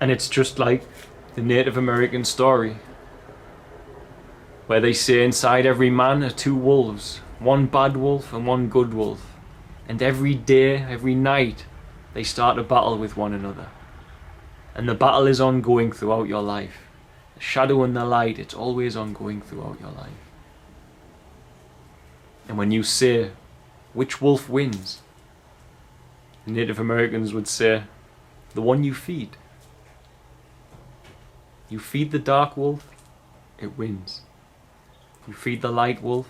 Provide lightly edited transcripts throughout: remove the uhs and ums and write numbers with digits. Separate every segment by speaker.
Speaker 1: And it's just like the Native American story, where they say inside every man are two wolves, one bad wolf and one good wolf. And every day, every night, they start a battle with one another. And the battle is ongoing throughout your life. The shadow and the light, it's always ongoing throughout your life. And when you say, which wolf wins? The Native Americans would say, the one you feed. You feed the dark wolf, it wins. You feed the light wolf,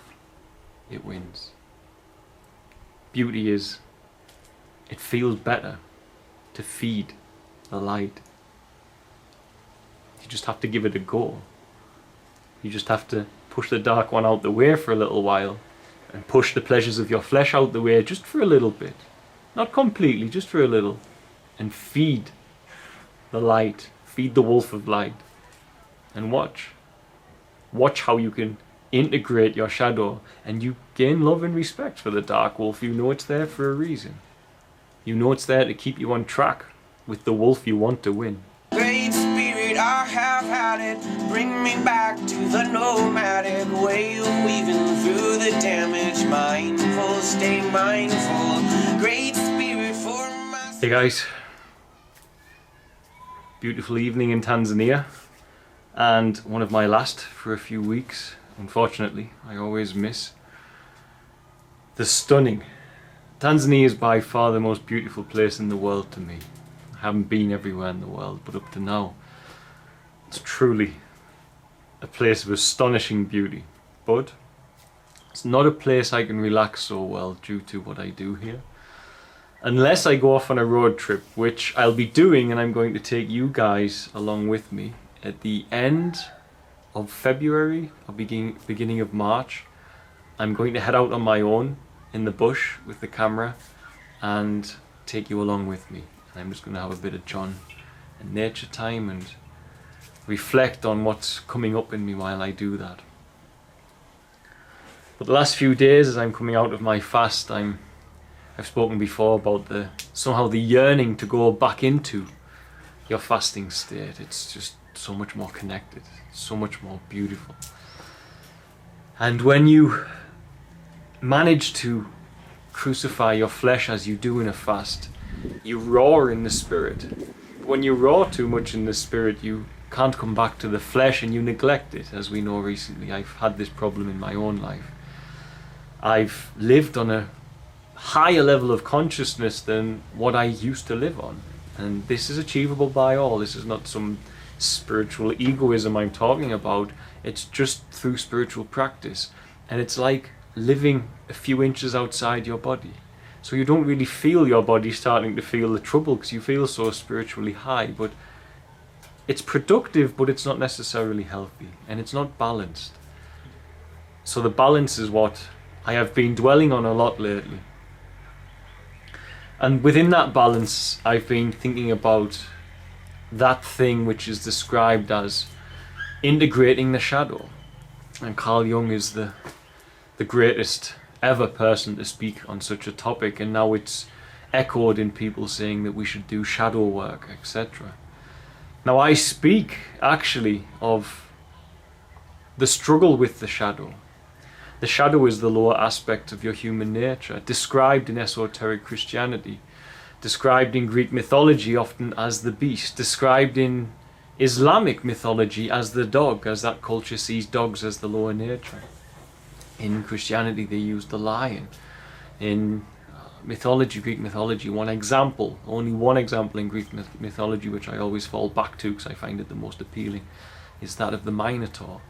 Speaker 1: it wins. Beauty is, it feels better to feed the light. You just have to give it a go. You just have to push the dark one out the way for a little while and push the pleasures of your flesh out the way just for a little bit. Not completely, just for a little. And feed the light, feed the wolf of light. And watch. Watch how you can integrate your shadow and you gain love and respect for the dark wolf. You know it's there for a reason. You know it's there to keep you on track with the wolf you want to win.
Speaker 2: Great Spirit, I have had it. Bring me back to the nomadic way of weaving through the damage. Mindful, stay mindful. Great Spirit for my...
Speaker 1: Hey guys. Beautiful evening in Tanzania. And one of my last for a few weeks. Unfortunately, I always miss the stunning. Tanzania is by far the most beautiful place in the world to me. I haven't been everywhere in the world, but up to now, it's truly a place of astonishing beauty. But it's not a place I can relax so well due to what I do here. Unless I go off on a road trip, which I'll be doing, and I'm going to take you guys along with me at the end of February or beginning of March. I'm going to head out on my own in the bush with the camera and take you along with me. And I'm just going to have a bit of John and nature time and reflect on what's coming up in me while I do that. But the last few days as I'm coming out of my fast, I've spoken before about somehow the yearning to go back into your fasting state. It's just so much more connected, so much more beautiful. And when you manage to crucify your flesh as you do in a fast, you roar in the spirit. When you roar too much in the spirit, you can't come back to the flesh and you neglect it. As we know recently, I've had this problem in my own life. I've lived on a higher level of consciousness than what I used to live on. And this is achievable by all. This is not some spiritual egoism I'm talking about. It's just through spiritual practice. And it's like living a few inches outside your body. So you don't really feel your body starting to feel the trouble because you feel so spiritually high. But it's productive, but it's not necessarily healthy. And it's not balanced. So the balance is what I have been dwelling on a lot lately. And within that balance, I've been thinking about that thing which is described as integrating the shadow. And Carl Jung is the greatest ever person to speak on such a topic, and now it's echoed in people saying that we should do shadow work, etc. Now I speak actually of the struggle with the shadow. The shadow is the lower aspect of your human nature, described in esoteric Christianity, described in Greek mythology often as the beast, described in Islamic mythology as the dog, as that culture sees dogs as the lower nature. In Christianity they use the lion. In mythology, Greek mythology, only one example in Greek mythology which I always fall back to because I find it the most appealing, is that of the Minotaur.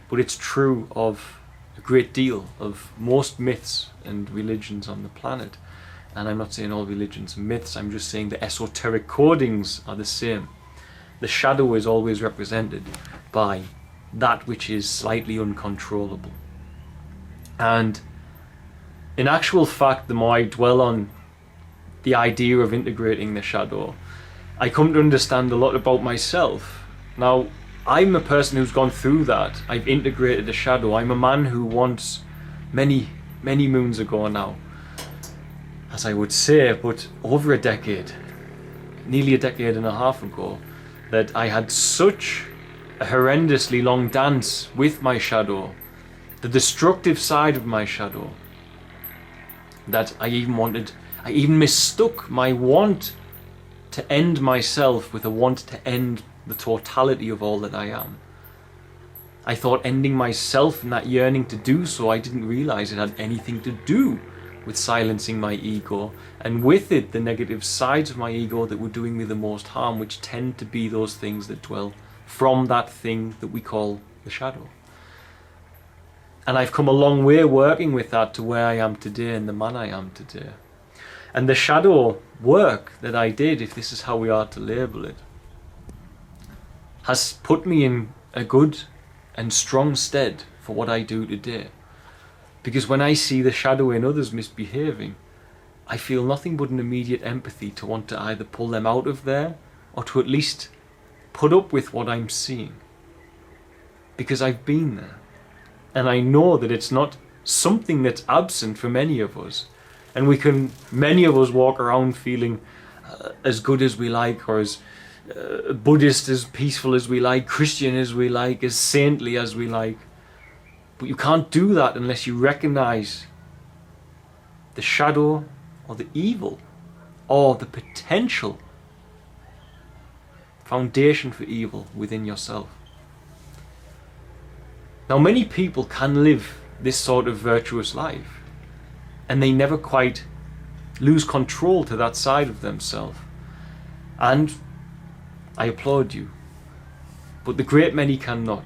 Speaker 1: But it's true of a great deal of most myths and religions on the planet. And I'm not saying all religions are myths, I'm just saying the esoteric codings are the same. The shadow is always represented by that which is slightly uncontrollable. And in actual fact, the more I dwell on the idea of integrating the shadow, I come to understand a lot about myself. Now, I'm a person who's gone through that. I've integrated the shadow. I'm a man who once, many moons ago now, as I would say, but over a decade, nearly a decade and a half ago, that I had such a horrendously long dance with my shadow, the destructive side of my shadow, that I even mistook my want to end myself with a want to end the totality of all that I am. I thought ending myself and that yearning to do so, I didn't realize it had anything to do with silencing my ego, and with it the negative sides of my ego that were doing me the most harm, which tend to be those things that dwell from that thing that we call the shadow. And I've come a long way working with that to where I am today and the man I am today. And the shadow work that I did, if this is how we are to label it, has put me in a good and strong stead for what I do today. Because when I see the shadow in others misbehaving, I feel nothing but an immediate empathy to want to either pull them out of there or to at least put up with what I'm seeing. Because I've been there. And I know that it's not something that's absent for many of us. And many of us walk around feeling as good as we like, or as Buddhist, as peaceful as we like, Christian as we like, as saintly as we like. But you can't do that unless you recognize the shadow or the evil or the potential foundation for evil within yourself. Now, many people can live this sort of virtuous life, and they never quite lose control to that side of themselves. And I applaud you. But the great many cannot.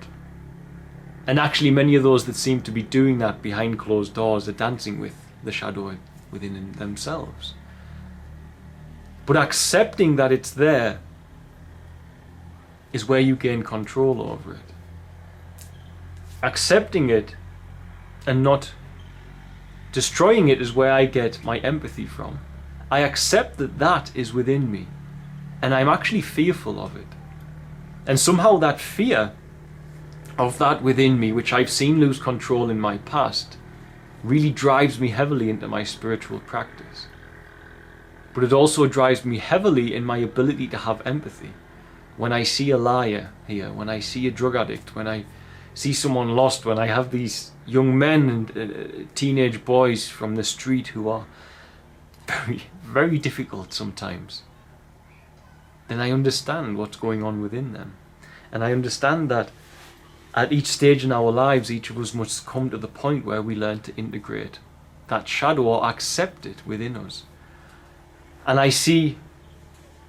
Speaker 1: And actually many of those that seem to be doing that behind closed doors are dancing with the shadow within themselves. But accepting that it's there is where you gain control over it. Accepting it and not destroying it is where I get my empathy from. I accept that that is within me, and I'm actually fearful of it. And somehow that fear of that within me, which I've seen lose control in my past, really drives me heavily into my spiritual practice. But it also drives me heavily in my ability to have empathy. When I see a liar here, when I see a drug addict, when I see someone lost, when I have these young men and teenage boys from the street who are very, very difficult sometimes, then I understand what's going on within them. And I understand that at each stage in our lives, each of us must come to the point where we learn to integrate that shadow or accept it within us. And I see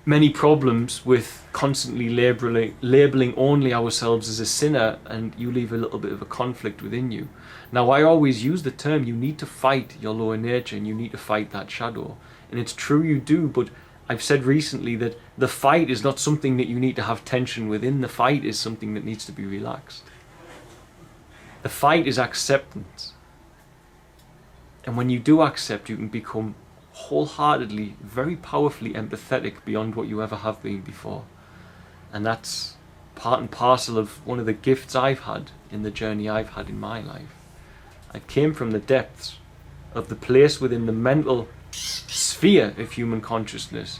Speaker 1: many problems with constantly labeling only ourselves as a sinner, and you leave a little bit of a conflict within you. Now, I always use the term, you need to fight your lower nature and you need to fight that shadow. And it's true you do, but I've said recently that the fight is not something that you need to have tension within. The fight is something that needs to be relaxed. The fight is acceptance. And when you do accept, you can become wholeheartedly, very powerfully empathetic beyond what you ever have been before. And that's part and parcel of one of the gifts I've had in the journey I've had in my life. I came from the depths of the place within the mental sphere of human consciousness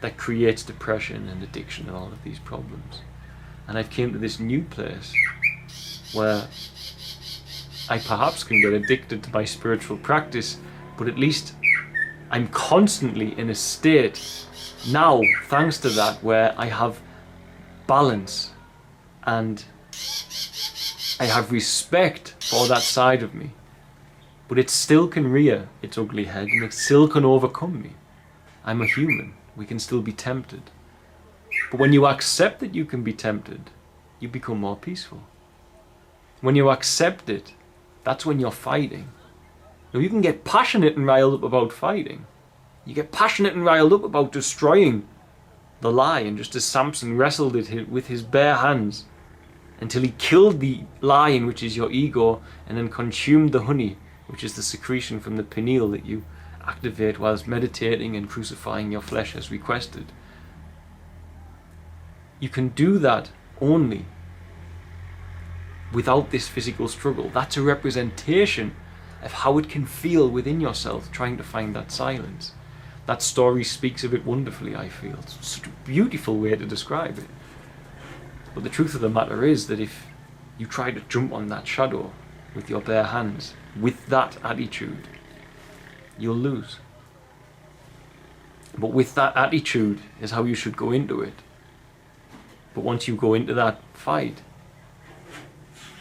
Speaker 1: that creates depression and addiction and all of these problems. And I've came to this new place where I perhaps can get addicted to my spiritual practice, but at least I'm constantly in a state now, thanks to that, where I have balance and I have respect for that side of me. But it still can rear its ugly head and it still can overcome me. I'm a human. We can still be tempted. But when you accept that you can be tempted, you become more peaceful. When you accept it, that's when you're fighting. Now, you can get passionate and riled up about fighting. You get passionate and riled up about destroying the lion, just as Samson wrestled it with his bare hands until he killed the lion, which is your ego, and then consumed the honey, which is the secretion from the pineal that you activate whilst meditating and crucifying your flesh as requested. You can do that only without this physical struggle. That's a representation of how it can feel within yourself, trying to find that silence. That story speaks of it wonderfully, I feel. It's such a beautiful way to describe it. But the truth of the matter is that if you try to jump on that shadow with your bare hands, with that attitude, you'll lose. But with that attitude is how you should go into it. But once you go into that fight,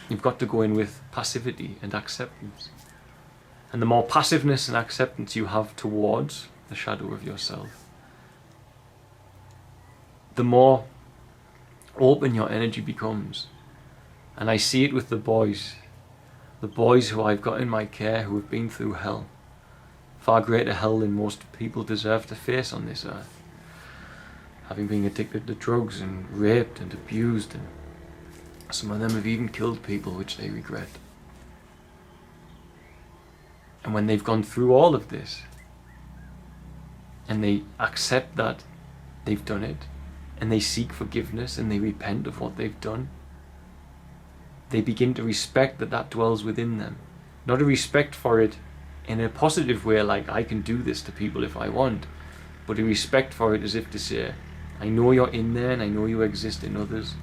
Speaker 1: you've got to go in with passivity and acceptance. And the more passiveness and acceptance you have towards the shadow of yourself, the more open your energy becomes. And I see it with the boys who I've got in my care who have been through hell. Far greater hell than most people deserve to face on this earth. Having been addicted to drugs and raped and abused, and some of them have even killed people which they regret. And when they've gone through all of this, and they accept that they've done it, and they seek forgiveness and they repent of what they've done, they begin to respect that dwells within them. Not a respect for it in a positive way, like I can do this to people if I want, but a respect for it as if to say, I know you're in there and I know you exist in others,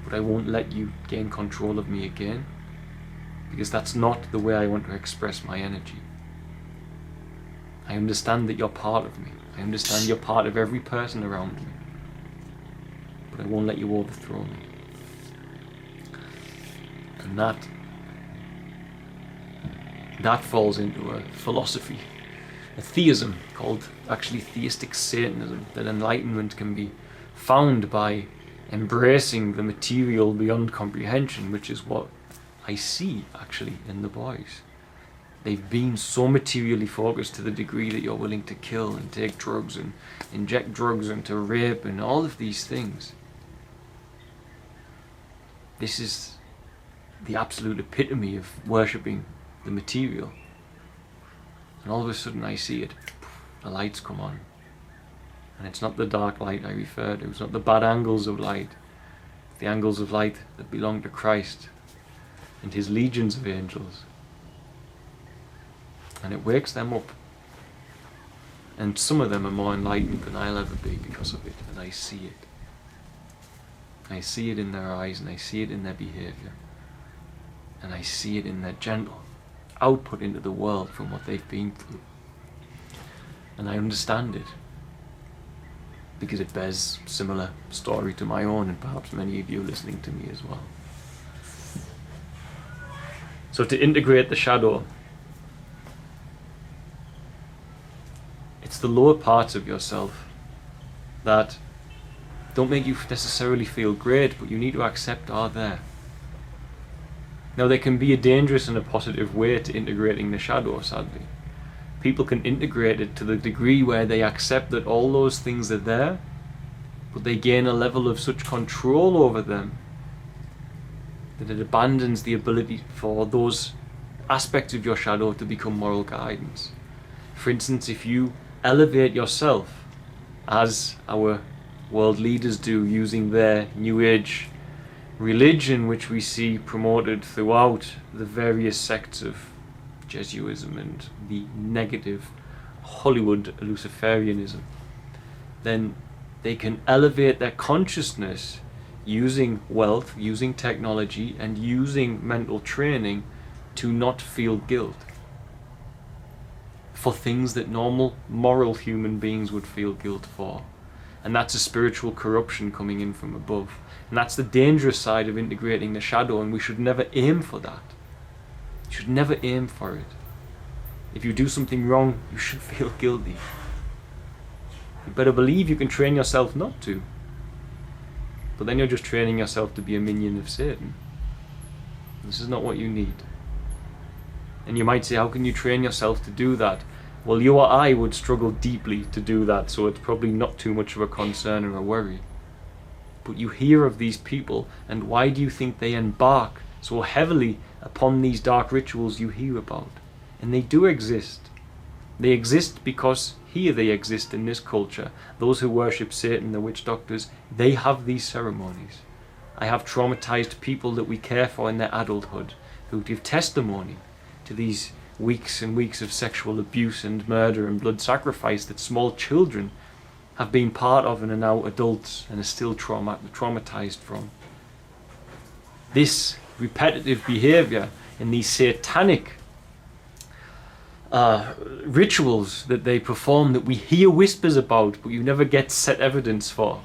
Speaker 1: but I won't let you gain control of me again, because that's not the way I want to express my energy. I understand that you're part of me. I understand you're part of every person around me, but I won't let you overthrow me. And that falls into a philosophy, a theism called actually theistic Satanism, that enlightenment can be found by embracing the material beyond comprehension, which is what I see actually in the boys. They've been so materially focused to the degree that you're willing to kill and take drugs and inject drugs and to rape and all of these things. This is the absolute epitome of worshipping the material. And all of a sudden I see it. The lights come on. And it's not the dark light I refer to. It's not the bad angles of light. The angles of light that belong to Christ and his legions of angels. And it wakes them up. And some of them are more enlightened than I'll ever be because of it. And I see it. I see it in their eyes, and I see it in their behavior. And I see it in their gentle output into the world from what they've been through. And I understand it, because it bears similar story to my own, and perhaps many of you listening to me as well. So to integrate the shadow, it's the lower parts of yourself that don't make you necessarily feel great, but you need to accept are there. Now, there can be a dangerous and a positive way to integrating the shadow, sadly. People can integrate it to the degree where they accept that all those things are there, but they gain a level of such control over them that it abandons the ability for those aspects of your shadow to become moral guidance. For instance, if you elevate yourself, as our world leaders do, using their New Age religion, which we see promoted throughout the various sects of Jesuitism and the negative Hollywood Luciferianism, then they can elevate their consciousness using wealth, using technology, and using mental training to not feel guilt for things that normal, moral human beings would feel guilt for. And that's a spiritual corruption coming in from above. And that's the dangerous side of integrating the shadow, and we should never aim for that. You should never aim for it. If you do something wrong, you should feel guilty. You better believe you can train yourself not to. But then you're just training yourself to be a minion of Satan. This is not what you need. And you might say, how can you train yourself to do that? Well, you or I would struggle deeply to do that, so it's probably not too much of a concern or a worry. But you hear of these people, and why do you think they embark so heavily upon these dark rituals you hear about? And they do exist. They exist because here they exist in this culture. Those who worship Satan, the witch doctors, they have these ceremonies. I have traumatized people that we care for in their adulthood who give testimony to these weeks and weeks of sexual abuse and murder and blood sacrifice that small children have been part of and are now adults and are still traumatized from. this repetitive behavior and these satanic rituals that they perform that we hear whispers about but you never get set evidence for,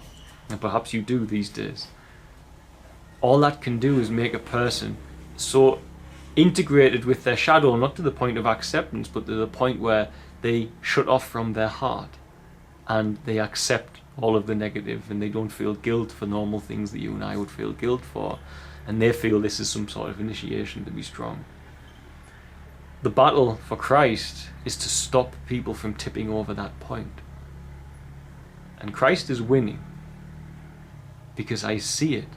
Speaker 1: and perhaps you do these days, all that can do is make a person so integrated with their shadow, not to the point of acceptance, but to the point where they shut off from their heart and they accept all of the negative, and they don't feel guilt for normal things that you and I would feel guilt for, and they feel this is some sort of initiation to be strong. The battle for Christ is to stop people from tipping over that point. And Christ is winning because I see it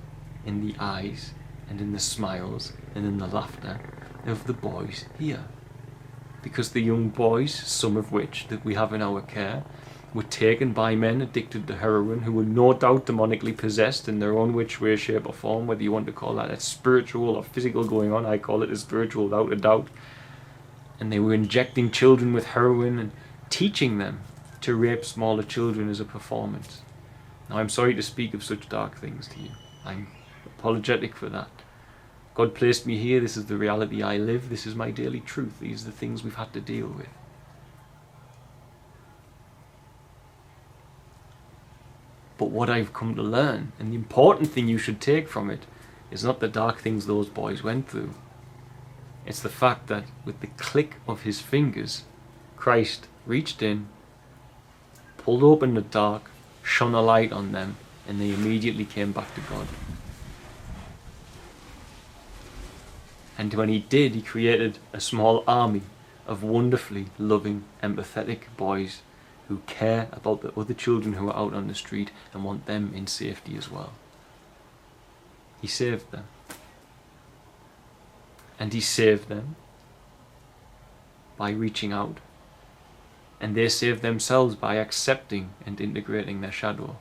Speaker 1: in the eyes and in the smiles and in the laughter of the boys here. Because the young boys, some of which that we have in our care, were taken by men addicted to heroin who were no doubt demonically possessed in their own which way, shape or form, whether you want to call that a spiritual or physical going on. I call it a spiritual without a doubt. And they were injecting children with heroin and teaching them to rape smaller children as a performance. Now I'm sorry to speak of such dark things to you. I'm apologetic for that. God placed me here. This is the reality I live. This is my daily truth. These are the things we've had to deal with. But what I've come to learn, and the important thing you should take from it, is not the dark things those boys went through. It's the fact that with the click of his fingers, Christ reached in, pulled open the dark, shone a light on them, and they immediately came back to God. And when he did, he created a small army of wonderfully loving, empathetic boys who care about the other children who are out on the street and want them in safety as well. He saved them. And he saved them by reaching out. And they saved themselves by accepting and integrating their shadow.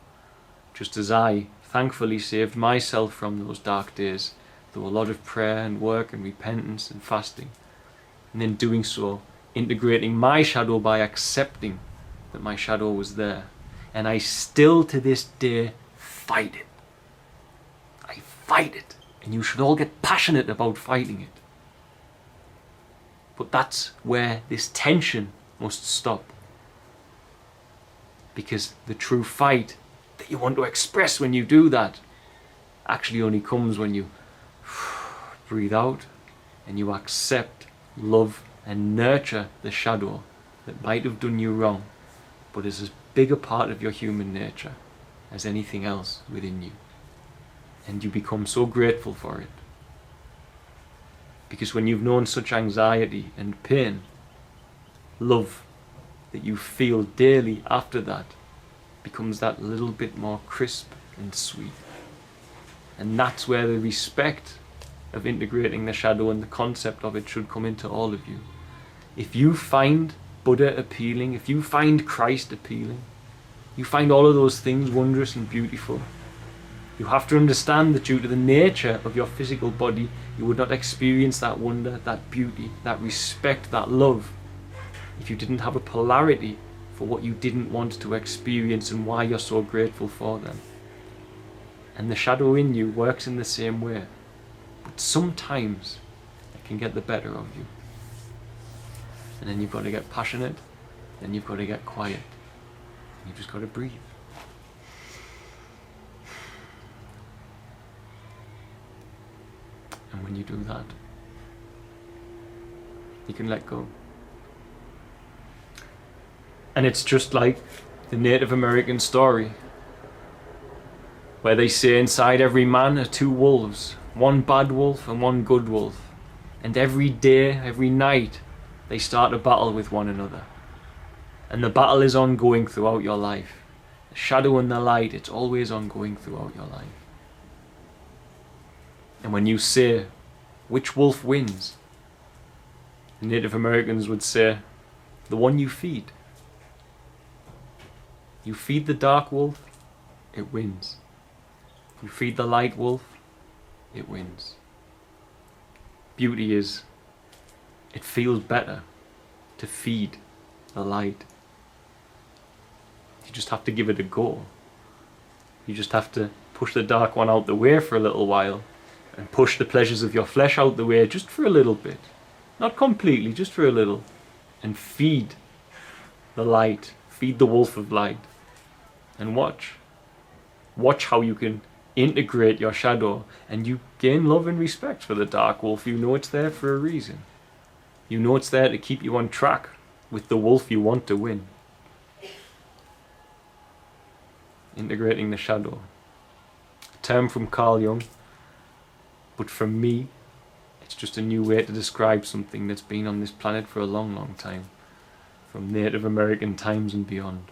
Speaker 1: Just as I thankfully saved myself from those dark days through a lot of prayer and work and repentance and fasting. And in doing so, integrating my shadow by accepting that my shadow was there. And I still to this day fight it. I fight it. And you should all get passionate about fighting it. But that's where this tension must stop. Because the true fight that you want to express when you do that actually only comes when you breathe out and you accept, love and nurture the shadow that might have done you wrong, but is as big a part of your human nature as anything else within you. And you become so grateful for it. Because when you've known such anxiety and pain, love that you feel daily after that becomes that little bit more crisp and sweet. And that's where the respect of integrating the shadow and the concept of it should come into all of you. If you find Buddha appealing, if you find Christ appealing, you find all of those things wondrous and beautiful, you have to understand that due to the nature of your physical body, you would not experience that wonder, that beauty, that respect, that love, if you didn't have a polarity for what you didn't want to experience and why you're so grateful for them. And the shadow in you works in the same way. But sometimes it can get the better of you. And then you've got to get passionate, then you've got to get quiet. You've just got to breathe. And when you do that, you can let go. And it's just like the Native American story, where they say inside every man are two wolves, one bad wolf and one good wolf. And every day, every night, they start a battle with one another. And the battle is ongoing throughout your life. The shadow and the light, it's always ongoing throughout your life. And when you say, which wolf wins? The Native Americans would say, the one you feed. You feed the dark wolf, it wins. You feed the light wolf, it wins. Beauty is, it feels better to feed the light. You just have to give it a go. You just have to push the dark one out the way for a little while and push the pleasures of your flesh out the way just for a little bit. Not completely, just for a little. And feed the light, feed the wolf of light. And watch. Watch how you can integrate your shadow and you gain love and respect for the dark wolf. You know it's there for a reason. You know it's there to keep you on track with the wolf you want to win. Integrating the shadow. A term from Carl Jung, but for me, it's just a new way to describe something that's been on this planet for a long, long time. From Native American times and beyond.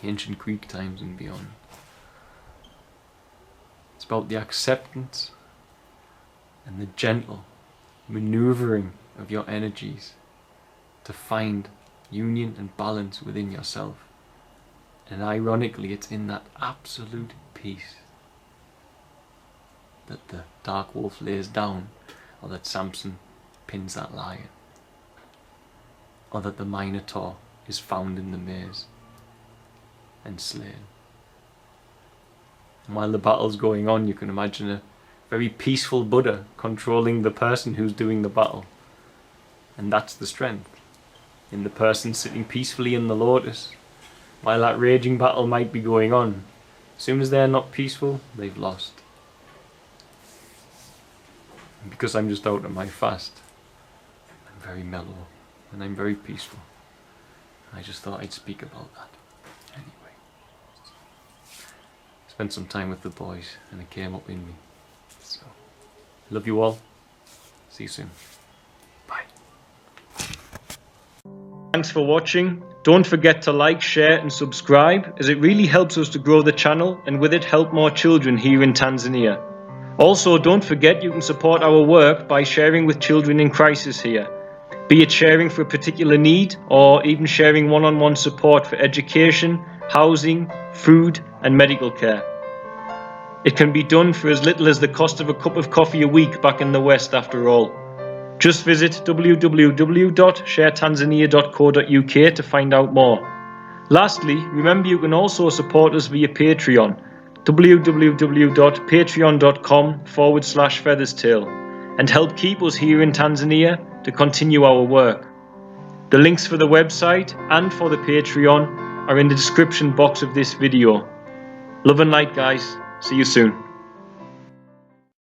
Speaker 1: Ancient Greek times and beyond. It's about the acceptance and the gentle maneuvering of your energies to find union and balance within yourself. And ironically, it's in that absolute peace that the dark wolf lays down, or that Samson pins that lion, or that the Minotaur is found in the maze and slain. And while the battle's going on, you can imagine a very peaceful Buddha controlling the person who's doing the battle. And that's the strength, in the person sitting peacefully in the lotus, while that raging battle might be going on. As soon as they're not peaceful, they've lost. And because I'm just out of my fast, I'm very mellow and I'm very peaceful. I just thought I'd speak about that. Anyway. Spent some time with the boys and it came up in me. So, love you all. See you soon. Bye. Thanks for watching. Don't forget to like, share and subscribe, as it really helps us to grow the channel and with it help more children here in Tanzania. Also, don't forget you can support our work by sharing with children in crisis here, be it sharing for a particular need or even sharing one-on-one support for education, housing, food and medical care. It can be done for as little as the cost of a cup of coffee a week back in the West after all. Just visit www.sharetanzania.co.uk to find out more. Lastly, remember you can also support us via Patreon, www.patreon.com/featherstail, and help keep us here in Tanzania to continue our work. The links for the website and for the Patreon are in the description box of this video. Love and light, guys. See you soon.